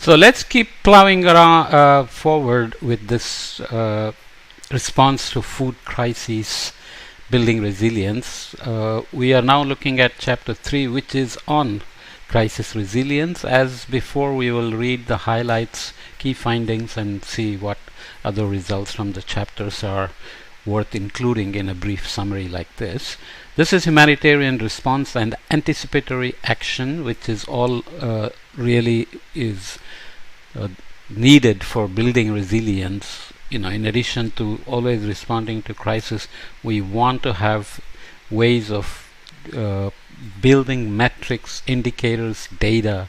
So let's keep plowing around forward with this response to food crises, building resilience. We are now looking at chapter 3, which is on crisis resilience. As before, we will read the highlights, key findings, and see what other results from the chapters are worth including in a brief summary like this. This is humanitarian response and anticipatory action, which is all really is needed for building resilience. In addition to always responding to crisis, we want to have ways of building metrics, indicators, data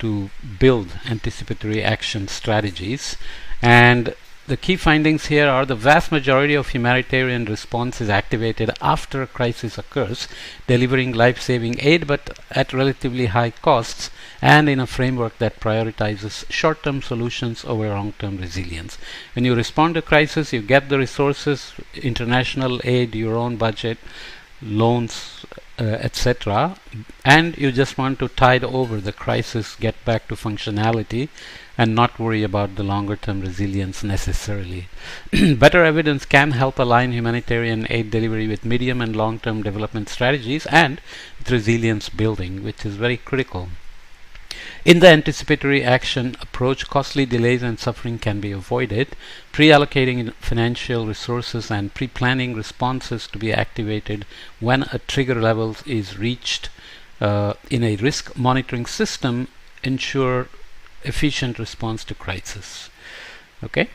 to build anticipatory action strategies. And the key findings here are the vast majority of humanitarian response is activated after a crisis occurs, delivering life-saving aid but at relatively high costs and in a framework that prioritizes short-term solutions over long-term resilience. When you respond to crisis, you get the resources, international aid, your own budget, loans, etc., and you just want to tide over the crisis, get back to functionality, and not worry about the longer term resilience necessarily. Better evidence can help align humanitarian aid delivery with medium and long term development strategies and with resilience building, which is very critical. In the anticipatory action approach, costly delays and suffering can be avoided. Pre-allocating financial resources and pre-planning responses to be activated when a trigger level is reached in a risk monitoring system ensure efficient response to crisis. Okay,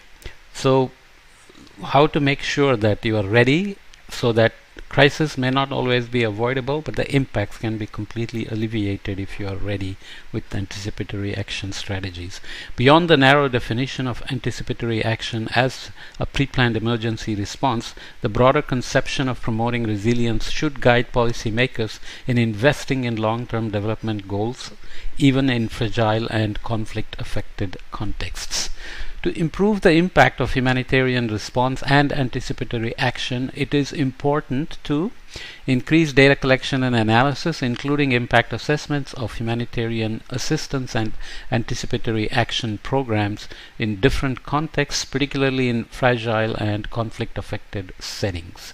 so how to make sure that you are ready so that crisis may not always be avoidable, but the impacts can be completely alleviated if you are ready with anticipatory action strategies. Beyond the narrow definition of anticipatory action as a pre-planned emergency response, the broader conception of promoting resilience should guide policymakers in investing in long-term development goals, even in fragile and conflict-affected contexts. To improve the impact of humanitarian response and anticipatory action, it is important to increase data collection and analysis, including impact assessments of humanitarian assistance and anticipatory action programs in different contexts, particularly in fragile and conflict-affected settings.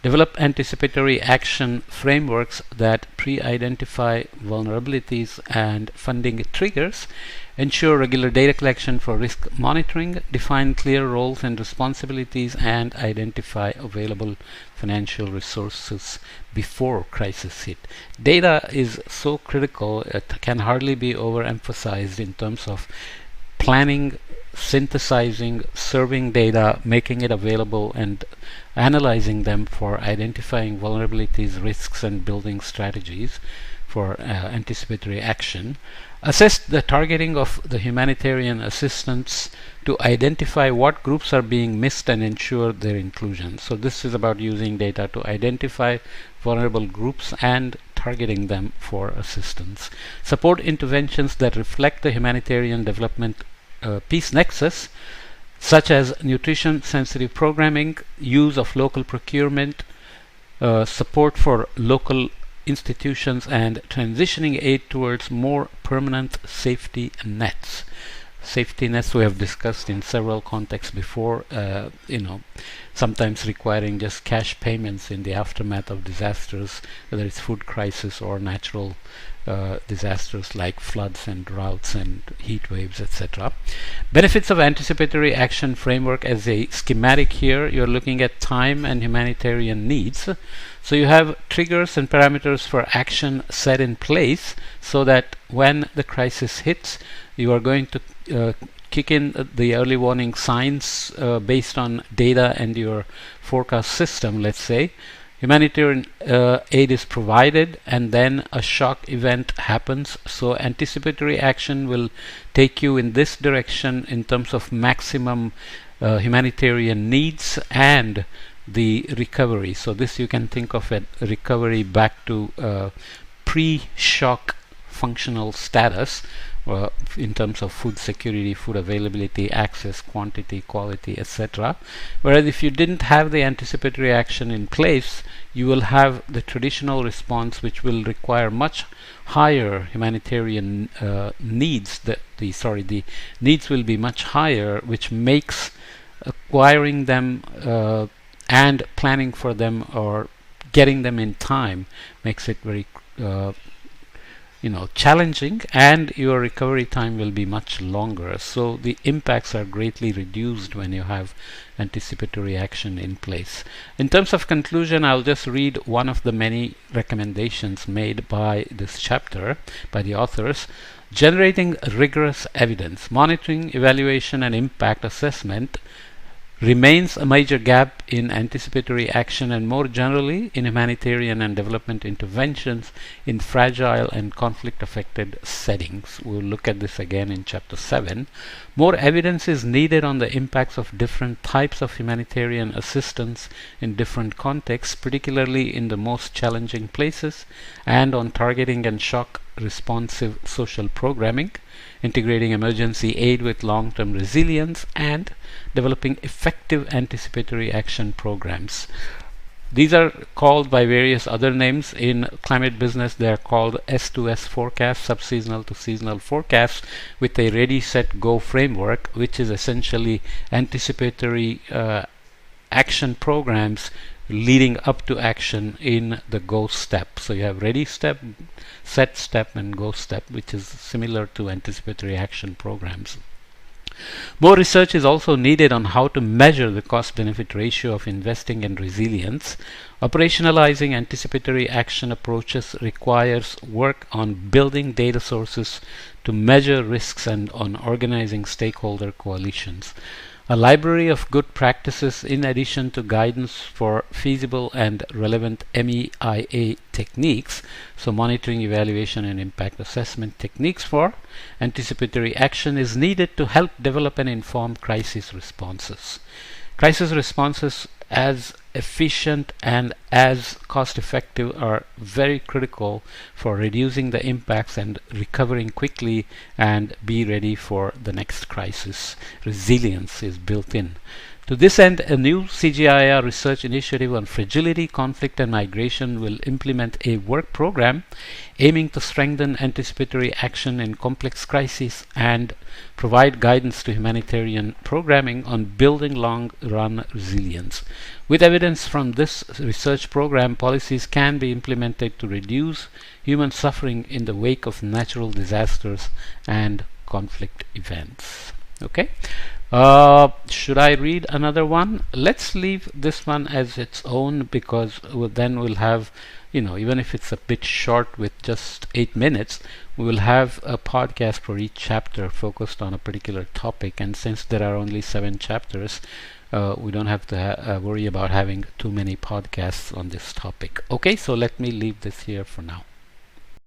Develop anticipatory action frameworks that pre-identify vulnerabilities and funding triggers, ensure regular data collection for risk monitoring, define clear roles and responsibilities, and identify available financial resources before crisis hit. Data is so critical, it can hardly be overemphasized in terms of planning, synthesizing, serving data, making it available, and analyzing them for identifying vulnerabilities, risks, and building strategies for anticipatory action. Assess the targeting of the humanitarian assistance to identify what groups are being missed and ensure their inclusion. So this is about using data to identify vulnerable groups and targeting them for assistance. Support interventions that reflect the humanitarian development peace nexus, such as nutrition-sensitive programming, use of local procurement, support for local institutions, and transitioning aid towards more permanent safety nets. Safety nets we have discussed in several contexts before, sometimes requiring just cash payments in the aftermath of disasters, whether it's food crisis or natural disasters like floods and droughts and heat waves, etc. Benefits of anticipatory action framework as a schematic here. You're looking at time and humanitarian needs. So you have triggers and parameters for action set in place so that when the crisis hits, you are going to kick in the early warning signs based on data and your forecast system, let's say. Humanitarian aid is provided and then a shock event happens. So anticipatory action will take you in this direction in terms of maximum humanitarian needs and the recovery. So this you can think of a recovery back to pre-shock functional status, in terms of food security, food availability, access, quantity, quality, etc. Whereas if you didn't have the anticipatory action in place, you will have the traditional response, which will require much higher humanitarian needs. The needs will be much higher, which makes acquiring them and planning for them or getting them in time makes it very challenging, and your recovery time will be much longer. So the impacts are greatly reduced when you have anticipatory action in place. In terms of conclusion, I'll just read one of the many recommendations made by this chapter by the authors. Generating rigorous evidence, monitoring, evaluation, and impact assessment remains a major gap in anticipatory action and more generally in humanitarian and development interventions in fragile and conflict-affected settings. We'll look at this again in chapter 7. More evidence is needed on the impacts of different types of humanitarian assistance in different contexts, particularly in the most challenging places, and on targeting and shock responsive social programming, integrating emergency aid with long-term resilience, and developing effective anticipatory action programs. These are called by various other names. In climate business, they are called S2S forecasts, sub-seasonal to seasonal forecasts, with a ready, set, go framework, which is essentially anticipatory action programs leading up to action in the go step. So you have ready step, set step, and go step, which is similar to anticipatory action programs. More research is also needed on how to measure the cost-benefit ratio of investing in resilience. Operationalizing anticipatory action approaches requires work on building data sources to measure risks and on organizing stakeholder coalitions. A library of good practices in addition to guidance for feasible and relevant MEIA techniques, so monitoring, evaluation, and impact assessment techniques for anticipatory action, is needed to help develop and inform crisis responses. Crisis responses, as efficient and as cost effective, are very critical for reducing the impacts and recovering quickly and be ready for the next crisis. Resilience is built in. To this end, a new CGIAR research initiative on fragility, conflict, and migration will implement a work program aiming to strengthen anticipatory action in complex crises and provide guidance to humanitarian programming on building long-run resilience. With evidence from this research program, policies can be implemented to reduce human suffering in the wake of natural disasters and conflict events. Okay. Should I read another one? Let's leave this one as its own, because then we'll have, even if it's a bit short with just 8 minutes, we will have a podcast for each chapter focused on a particular topic. And since there are only 7 chapters, we don't have to worry about having too many podcasts on this topic. Okay, so let me leave this here for now.